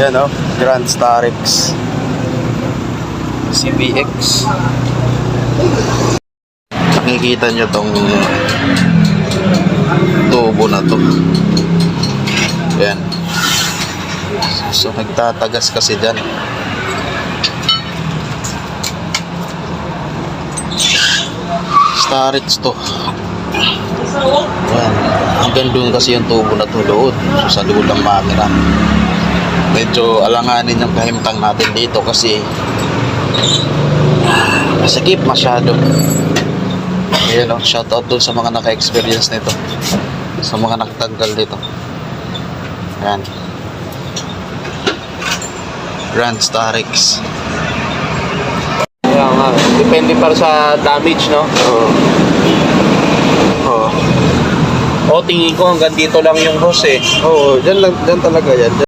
Yan o, Grand Starex CBX. Nakikita nyo tong tubo na to. Yan. So nagtatagas kasi dyan. Starex to. Yan. Hanggang doon kasi yung tubo na to doon. So sa doon ng makina. Medyo alanganin yung kahimtang natin dito kasi masakip masyado. Ayan o, shoutout doon sa mga naka-experience nito, sa mga nakatanggal dito. Ayan, Grand Starex. Kaya nga, depende para sa damage, no? Oo. O, tingin ko hanggang dito lang yung hose eh. Oo, dyan lang, dyan talaga yan.